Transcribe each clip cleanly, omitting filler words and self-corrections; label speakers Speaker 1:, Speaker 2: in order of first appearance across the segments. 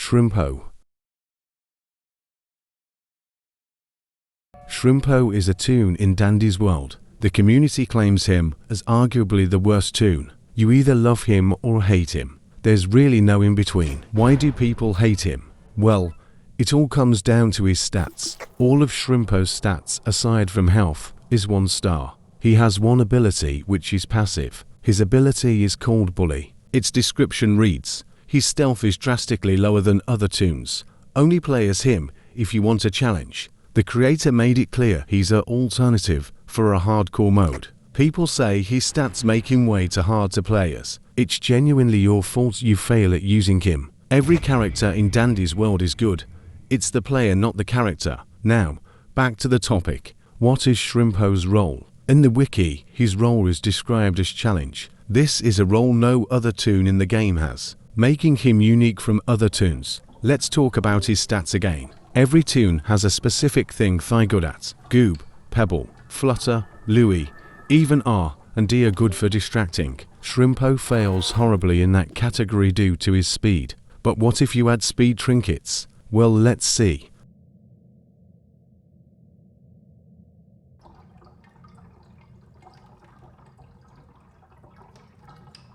Speaker 1: Shrimpo. Shrimpo is a toon in Dandy's world. The community claims him as arguably the worst toon. You either love him or hate him. There's really no in between. Why do people hate him? Well, it all comes down to his stats. All of Shrimpo's stats, aside from health, is 1 star. He has one ability which is passive. His ability is called Bully. Its description reads, his stealth is drastically lower than other toons. Only play as him if you want a challenge. The creator made it clear he's an alternative for a hardcore mode. People say his stats make him way too hard to play as. It's genuinely your fault you fail at using him. Every character in Dandy's world is good. It's the player, not the character. Now, back to the topic. What is Shrimpo's role? In the wiki, his role is described as challenge. This is a role no other toon in the game has, making him unique from other toons. Let's talk about his stats again. Every toon has a specific thing they're good at. Goob, Pebble, Flutter, Louie, even R and D are good for distracting. Shrimpo fails horribly in that category due to his speed. But what if you add speed trinkets? Well, let's see.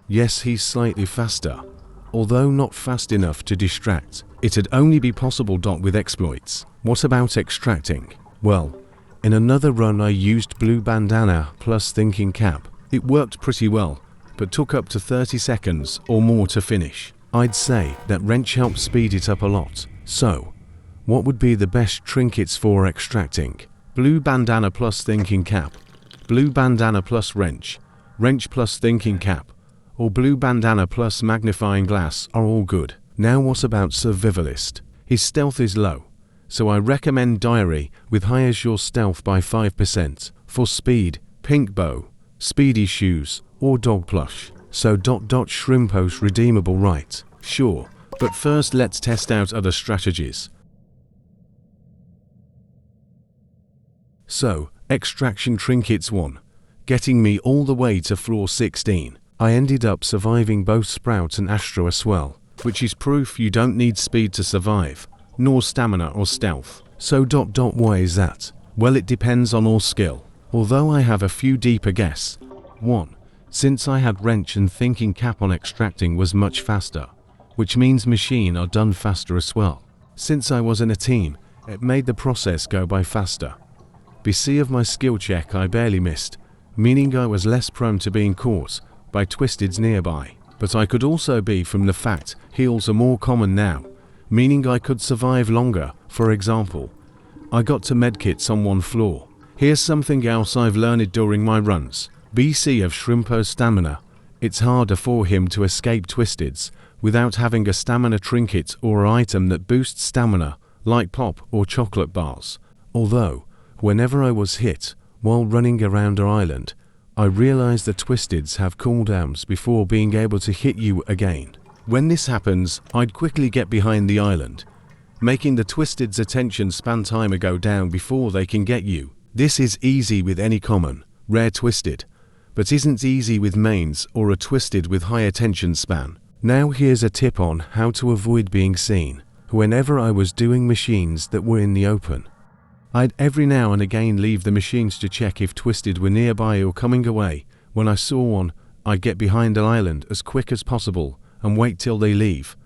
Speaker 1: Yes, he's slightly faster, although not fast enough to distract. It'd only be possible with exploits. What about extracting? Well, in another run I used Blue Bandana plus Thinking Cap. It worked pretty well, but took up to 30 seconds or more to finish. I'd say that Wrench helps speed it up a lot. So, what would be the best trinkets for extracting? Blue Bandana plus Thinking Cap, Blue Bandana plus Wrench, Wrench plus Thinking Cap, or Blue Bandana plus Magnifying Glass are all good. Now what about Survivalist? His stealth is low, so I recommend Diary with hires your stealth by 5%. For speed, Pink Bow, Speedy Shoes, or Dog Plush. So Shrimpo's redeemable, right? Sure, but first let's test out other strategies. So, Extraction Trinkets 1. Getting me all the way to floor 16. I ended up surviving both Sprout and Astro as well, which is proof you don't need speed to survive, nor stamina or stealth. So why is that? Well, it depends on all skill, although I have a few deeper guess. 1. Since I had Wrench and Thinking Cap on, extracting was much faster, which means machine are done faster as well. Since I was in a team, it made the process go by faster. BC of my skill check I barely missed, meaning I was less prone to being caught by Twisteds nearby. But I could also be from the fact heals are more common now, meaning I could survive longer. For example, I got to medkits on 1 floor. Here's something else I've learned during my runs. BC of Shrimpo's stamina. It's harder for him to escape Twisteds without having a stamina trinket or item that boosts stamina, like pop or chocolate bars. Although, whenever I was hit while running around an island, I realized that Twisteds have cooldowns before being able to hit you again. When this happens, I'd quickly get behind the island, making the Twisteds' attention span timer go down before they can get you. This is easy with any common, rare Twisted, but isn't easy with mains or a Twisted with high attention span. Now here's a tip on how to avoid being seen. Whenever I was doing machines that were in the open, I'd every now and again leave the machines to check if Twisted were nearby or coming away. When I saw one, I'd get behind an island as quick as possible and wait till they leave.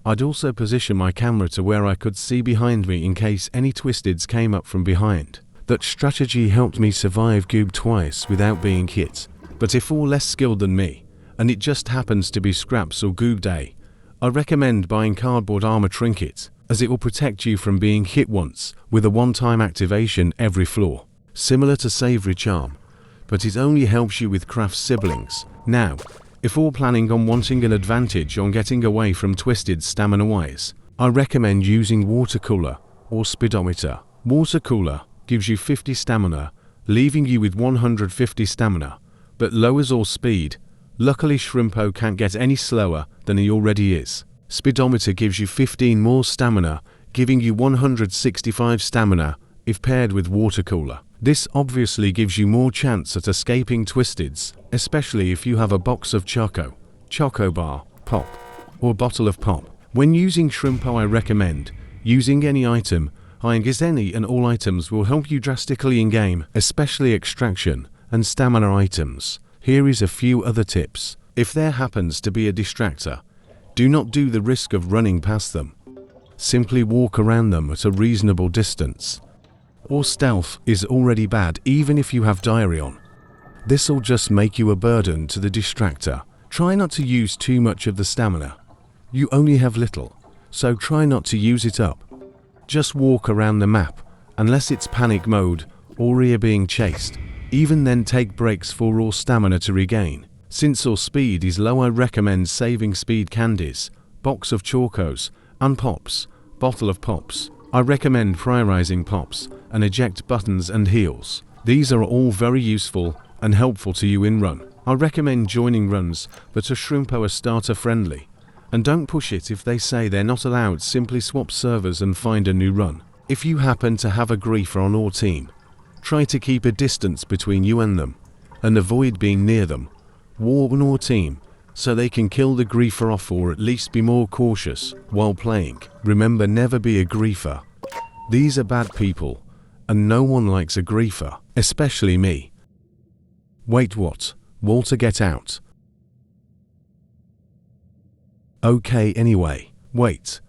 Speaker 1: I'd also position my camera to where I could see behind me in case any Twisteds came up from behind. That strategy helped me survive Goob twice without being hit. But if you're less skilled than me, and it just happens to be Scraps or Goob Day, I recommend buying Cardboard Armor Trinket, as it will protect you from being hit once with a one-time activation every floor. Similar to Savory Charm, but it only helps you with Craft's siblings. Now, if you're planning on wanting an advantage on getting away from Twisted stamina-wise, I recommend using Water Cooler or Speedometer. Water Cooler gives you 50 stamina, leaving you with 150 stamina, but lowers all speed. Luckily Shrimpo can't get any slower than he already is. Speedometer gives you 15 more stamina, giving you 165 stamina if paired with Water Cooler. This obviously gives you more chance at escaping Twisteds, especially if you have a box of Choco Bar, Pop, or bottle of Pop. When using shrimpo, I recommend using any item. I guess any and all items will help you drastically in game, especially extraction and stamina items. Here is a few other tips. If there happens to be a distractor, do not do the risk of running past them. Simply walk around them at a reasonable distance. Or stealth is already bad even if you have diary on. This'll just make you a burden to the distractor. Try not to use too much of the stamina. You only have little, so try not to use it up. Just walk around the map, unless it's panic mode or you're being chased. Even then, take breaks for raw stamina to regain. Since your speed is low, I recommend saving speed candies, box of chocos, and pops, bottle of pops. I recommend prioritizing pops and eject buttons and heals. These are all very useful and helpful to you in run. I recommend joining runs that are shrimpo are starter friendly. And don't push it if they say they're not allowed. Simply swap servers and find a new run. If you happen to have a griefer on your team, try to keep a distance between you and them, and avoid being near them. Warn your team, so they can kill the griefer off, or at least be more cautious while playing. Remember, never be a griefer. These are bad people, and no one likes a griefer, especially me. Wait, what? Walter, get out. Okay, anyway, wait.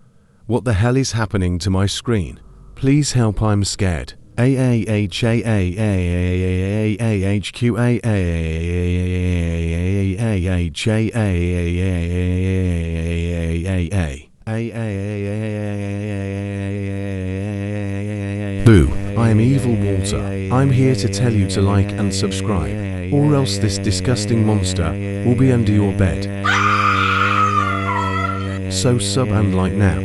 Speaker 1: What the hell is happening to my screen? Please help, I'm scared. Boo, I am Evil Walter. I'm here to tell you to like and subscribe, or else this disgusting monster will be under your bed. So sub and like now.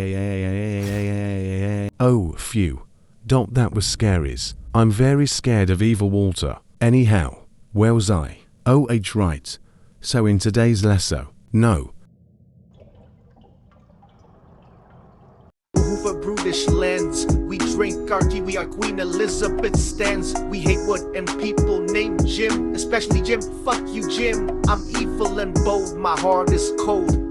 Speaker 1: Oh, phew. That was scaries. I'm very scared of Evil Walter. Anyhow, where was I? Oh, right. So in today's lesson, no.
Speaker 2: For brutish lens, we drink our tea, we are Queen Elizabeth stands. We hate what and people named Jim, especially Jim. Fuck you, Jim. I'm evil and bold, my heart is cold.